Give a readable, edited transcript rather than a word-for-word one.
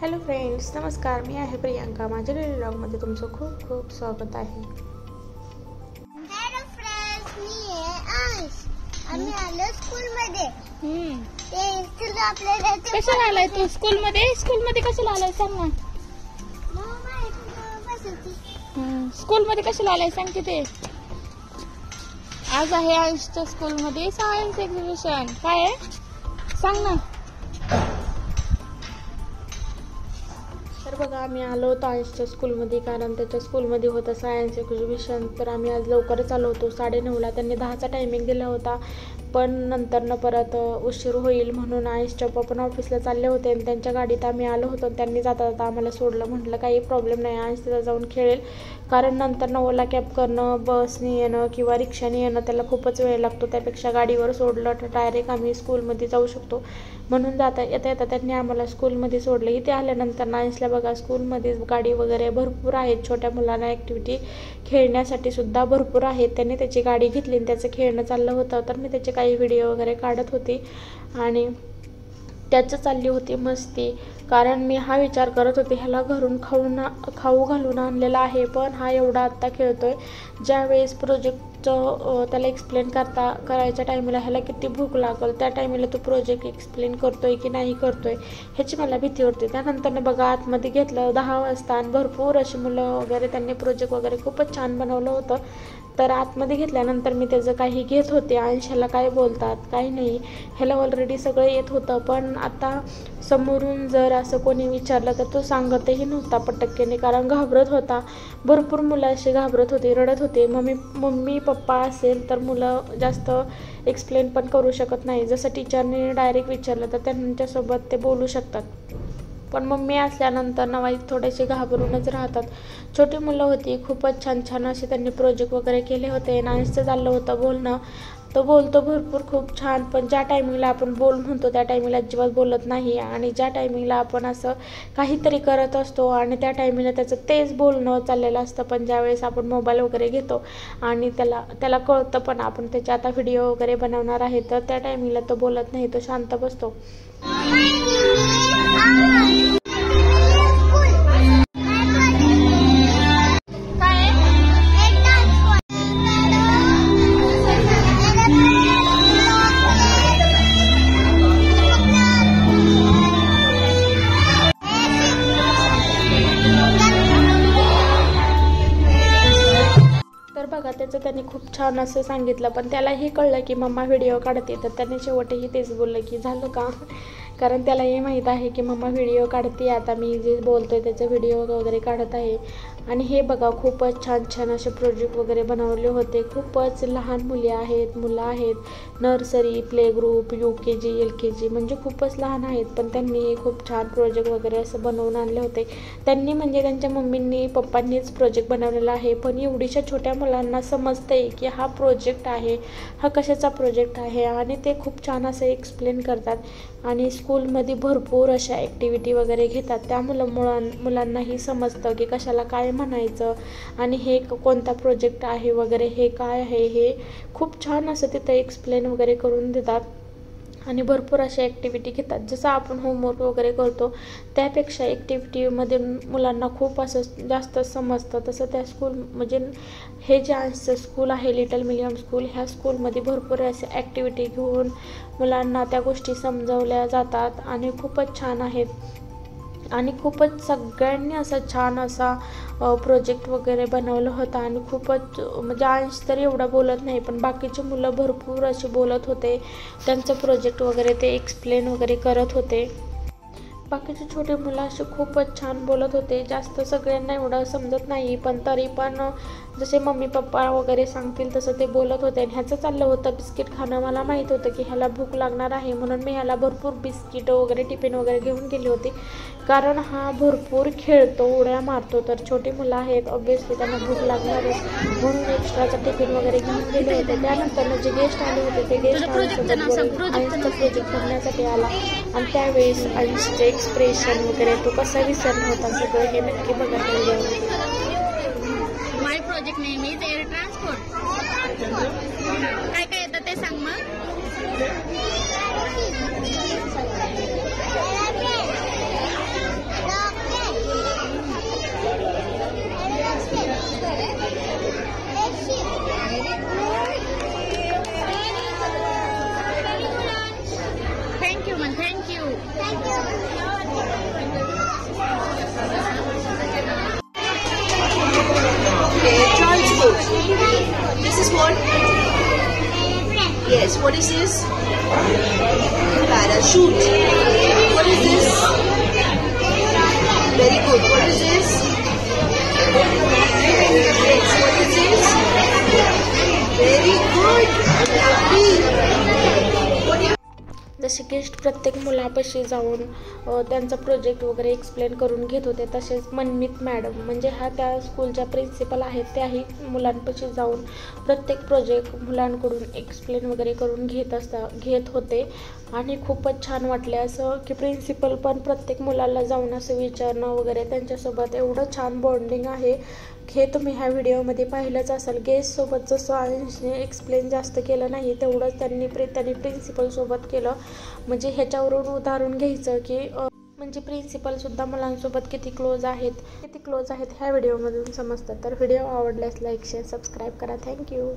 Hello friends, नमस्कार. मी आहे प्रियांका. माझ्या डेली व्लॉगमध्ये तुमचं खूप खूप स्वागत आहे. हॅलो फ्रेंड्स, मी आहे आयुष. आम्ही आलो स्कूलमध्ये. ते चल आपल्याला कशाला आलाय तू स्कूलमध्ये? स्कूलमध्ये कशाला आलाय सांग ना. स्कूलमध्ये कशाला आलाय सांग की ते. आज आहे आयुषच्या स्कूलमध्ये सायन्स एक्झिबिशन. काय आहे सांग ना. तर बघा, आम्ही आलो होतो आयुषच्या स्कूलमध्ये, कारण त्याच्या स्कूलमध्ये होतं सायन्स एक्झिबिशन. तर आम्ही आज लवकरच आलो होतो. 9:30ला त्यांनी 10चा टायमिंग दिला होता, पण नंतरनं परत उशीर होईल म्हणून आयुषच्या पप्पा पण ऑफिसला चालले होते आणि त्यांच्या गाडीत आम्ही आलो होतो. त्यांनी जाता जाता आम्हाला सोडलं. म्हटलं काही प्रॉब्लेम नाही, आयुष तिथं जाऊन खेळेल, कारण नंतरनं ओला कॅब करणं, बसने येणं किंवा रिक्षाने येणं त्याला खूपच वेळ लागतो. त्यापेक्षा गाडीवर सोडलं तर डायरेक्ट आम्ही स्कूलमध्ये जाऊ शकतो. म्हणून येता येता त्यांनी आम्हाला स्कूलमध्ये सोडलं. इथे आल्यानंतर आयुषला बघा, स्कूलमध्ये गाडी वगैरे भरपूर आहेत. छोट्या मुलांना ॲक्टिव्हिटी खेळण्यासाठी सुद्धा भरपूर आहेत. त्यांनी त्याची गाडी घेतली आणि त्याचं खेळणं चाललं होतं. तर मी त्याचे काही व्हिडिओ वगैरे काढत होती आणि त्याचं चालली होती मस्ती. कारण मी हा विचार करत होते, ह्याला घरून खाऊ घालून आणलेला आहे, पण हा एवढा आत्ता खेळतोय. ज्यावेळेस प्रोजेक्टचं त्याला एक्सप्लेन करायच्या टायमिला ह्याला किती भूक लागल, त्या टायमिला तो प्रोजेक्ट एक्सप्लेन करतोय की नाही करतोय ह्याची मला भीती वाटते. त्यानंतर बघा, आतमध्ये घेतलं 10 वाजता आणि भरपूर अशी मुलं वगैरे त्यांनी प्रोजेक्ट वगैरे खूपच छान बनवलं होतं. तर आतमध्ये घेतल्यानंतर मी त्याचं काही घेत होते. ह्याला काय बोलतात काही नाही, ह्याला ऑलरेडी सगळं येत होतं. पण आता समोरून जर असं कोणी विचारलं तर तो सांगतही नव्हता पटक्केने, कारण घाबरत होता. भरपूर मुलं अशी घाबरत होती, रडत होते. मम्मी पप्पा असेल तर मुलं जास्त एक्सप्लेन पण करू शकत नाही. जसं टीचरने डायरेक्ट विचारलं तर त्यांच्यासोबत ते बोलू शकतात, पण मम्मी असल्यानंतर नवाई थोडेसे घाबरूनच राहतात. छोटी मुलं होती, खूपच छान छान असे त्यांनी प्रोजेक्ट वगैरे केले होते. नाहीचं चाललं होतं बोलणं. तो बोलतो भरपूर खूप छान, पण ज्या टायमिंगला आपण बोल म्हणतो त्या टायमिंगला अजिबात बोलत नाही. आणि ज्या टायमिंगला आपण असं काहीतरी करत असतो आणि त्या टायमिंगला त्याचं तेच बोलणं चाललेलं असतं. पण ज्यावेळेस आपण मोबाईल वगैरे घेतो आणि त्याला कळतं, पण आपण त्याचे आता व्हिडिओ वगैरे बनवणार आहे, तर त्या टायमिंगला तो बोलत नाही, तो शांत बसतो. बघा, त्याचं त्यांनी खूप छान असं सांगितलं, पण त्यालाही कळलं की मम्मा व्हिडिओ काढते. तर त्याने शेवटही तेच बोललं की झालं का, कारण त्यालाही माहीत आहे की मम्मा व्हिडिओ काढते. आता मी जे बोलतोय त्याचं व्हिडिओ वगैरे काढत आहे. आणि हे बघा, खूपच छान छान असे प्रोजेक्ट वगैरे बनवले होते. खूपच लहान मुलं आहेत, nursery, play group, UKG LKG, म्हणजे खूपच लहान आहेत. पण त्यांनी खूप छान प्रोजेक्ट वगैरे असं बनवून आणले होते. त्यांनी म्हणजे त्यांच्या मम्मींनी पप्पांनीच प्रोजेक्ट बनवलेला आहे, पण एवढीशा छोट्या मुलांना समजतंय की हा प्रोजेक्ट आहे, हा कशाचा प्रोजेक्ट आहे, आणि ते खूप छान असं एक्सप्लेन करतात. आणि स्कूलमध्ये भरपूर अशा ॲक्टिव्हिटी वगैरे घेतात. त्या मुलांनाही समजतं की कशाला काय म्हणायचं आणि हे कोणता प्रोजेक्ट आहे वगैरे, हे काय आहे, हे खूप छान असं तिथं एक्सप्लेन वगैरे करून देतात. आणि भरपूर अशा ॲक्टिव्हिटी घेतात. जसं आपण होमवर्क वगैरे करतो त्यापेक्षा ॲक्टिव्हिटीमध्ये मुलांना खूप असं जास्त समजतं. तसं त्या म्हणजे हे जे आमचं स्कूल आहे लिटल मिलियम स्कूल, ह्या स्कूलमध्ये भरपूर असे ॲक्टिव्हिटी घेऊन मुलांना त्या गोष्टी समजवल्या जातात आणि खूपच छान आहेत. आणि खूपच सगळ्यांनी असं छान असा प्रोजेक्ट वगैरे बनवलं होता. आणि खूपच म्हणजे अंश तर एवढा बोलत नाही, पण बाकीचे मुलं भरपूर असे बोलत होते. त्यांचं प्रोजेक्ट वगैरे ते एक्सप्लेन वगैरे करत होते. बाकीचे छोटे मुलं असे खूपच छान बोलत होते. जास्त सगळ्यांना एवढं समजत नाही, पण तरी पण जसे मम्मी पप्पा वगैरे सांगतील तसं ते बोलत होते. आणि ह्याचं चाललं होतं बिस्किट खाणं. मला माहीत होतं की ह्याला भूक लागणार आहे, म्हणून मी ह्याला भरपूर बिस्किट वगैरे टिफिन वगैरे घेऊन गेली होती, कारण हा भरपूर खेळतो, उड्या मारतो. तर छोटी मुलं आहेत, ऑब्व्हियसली त्यांना भूक लागणारच, म्हणून एक्स्ट्राचा टिफिन वगैरे घेऊन गेले होते. त्यानंतर जे गेस्ट आले होते ते गेस्ट आयुषचा प्रोजेक्ट करण्यासाठी आला. आणि त्यावेळेस आयुषचे एक्सप्रेशन वगैरे तो कसा विसरला होता सगळं हे नक्की बघा video. My project name is air transport. काय काय येतं ते सांग मग. Kids, what is this? Parachute. What is this? Very good. What is this? Yes, what is this? Very good. Happy. What do you जसे गेस्ट प्रत्येक मुलापाशी जाऊन त्यांचा प्रोजेक्ट वगैरे एक्सप्लेन करून घेत होते, तसेच मनमित मॅडम म्हणजे ह्या त्या स्कूलच्या प्रिन्सिपल आहेत, त्याही मुलांपाशी जाऊन प्रत्येक प्रोजेक्ट मुलांकडून एक्सप्लेन वगैरे करून घेत होते. आणि खूपच छान वाटले असं की प्रिन्सिपल पण प्रत्येक मुलाला जाऊन असं विचारणं वगैरे, त्यांच्यासोबत एवढं छान बॉन्डिंग आहे. हे तुम्ही ह्या व्हिडिओमध्ये पाहिलंच असाल. गेस्टसोबत जसं आयुषने एक्सप्लेन जास्त केलं नाही, तेवढंच त्यांनी प्रिन्सिपलसोबत केलं. म्हणजे ह्याच्यावरून उदाहरण घ्यायचं की म्हणजे प्रिन्सिपलसुद्धा मुलांसोबत किती क्लोज आहेत ह्या व्हिडिओमधून समजतं. तर व्हिडिओ आवडल्यास लाईक शेअर सबस्क्राईब करा. थँक्यू.